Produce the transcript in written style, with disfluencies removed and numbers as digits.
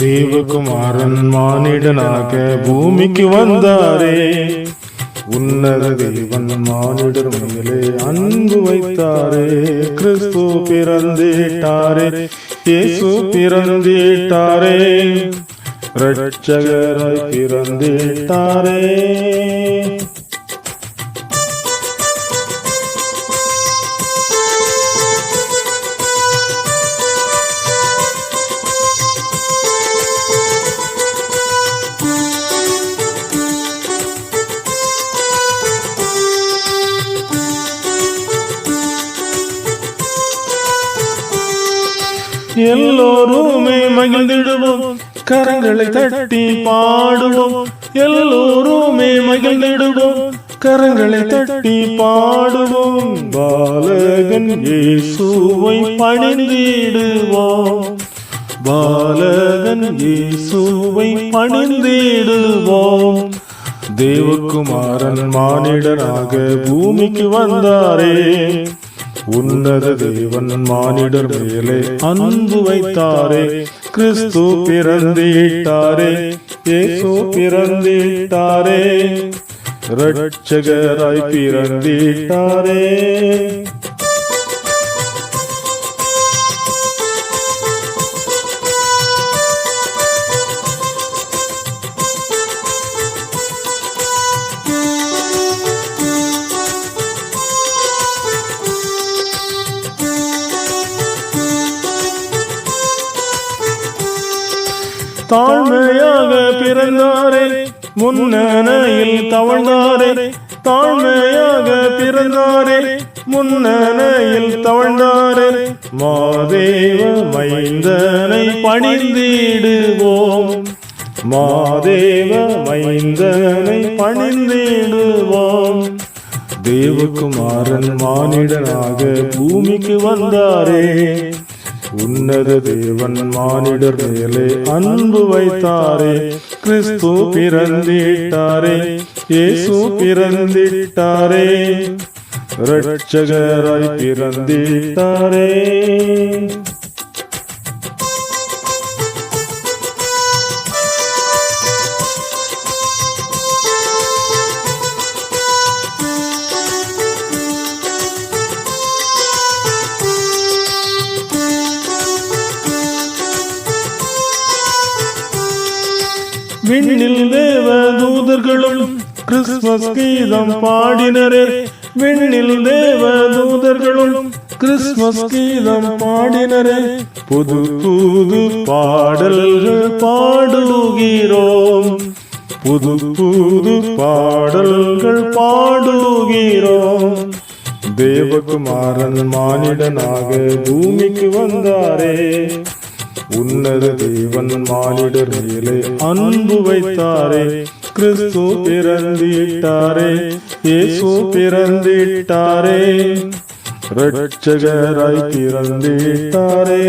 தேவகுமாரன் மானிடனாக பூமிக்கு வந்தாரே. உன்னத தேவன் மானிடர் மேலே அன்பு வைத்தாரே. கிறிஸ்து பிறந்திட்டாரே, இயேசு பிறந்திட்டாரே, இரட்சகராய் பிறந்திட்டாரே. எல்லோருமே மகிழ்ந்திடுவோம், கரங்களை தட்டி பாடுவோம். எல்லோருமே மகிழ்ந்திடுவோம், கரங்களை தட்டி பாடுவோம். பாலகன் இயேசுவை பணிந்திடுவோம், பாலகன் இயேசுவை பணிந்திடுவோம். தேவகுமாரன் மானிடனாக பூமிக்கு வந்தாரே. உன்னத தேவன் மானிடர் மேலே அன்பு வைத்தாரே. கிறிஸ்து பிறந்திட்டாரே, இயேசு பிறந்திட்டாரே, இரட்சகராய் பிறந்திட்டாரே. தாழ்மையாக பிறந்தாரே, முன்னணையில் தவழ்ந்தாரே. தாழ்மையாக பிறந்தாரே, முன்னணையில் தவழ்ந்தாரே. மாதேவ மைந்தனை பணிந்திடுவோம், மாதேவ மைந்தனை பணிந்திடுவோம். தேவகுமாரன் மானிடனாக பூமிக்கு வந்தாரே. உன்னத தேவன் மானிடர் மேலே அன்பு வைத்தாரே. கிறிஸ்து பிறந்திட்டாரே, இயேசு பிறந்திட்டாரே, இரட்சகராய் பிறந்திட்டாரே. விண்ணில் தேவ தூதர்களும் கிறிஸ்துமஸ் கீதம் பாடினரே. விண்ணில் தேவ தூதர்களும் கிறிஸ்துமஸ் கீதம் பாடினரே. புது புது பாடல்கள் பாடுகிறோம், புது புது பாடல்கள் பாடுகிறோம். தேவகுமாரன் மானிடனாக பூமிக்கு வந்தாரே. உன்னத தேவன் மானிடர் மேலே அன்பு வைத்தாரே. கிறிஸ்து பிறந்திட்டாரே, இயேசு பிறந்திட்டாரே, இரட்சகராய் பிறந்திட்டாரே.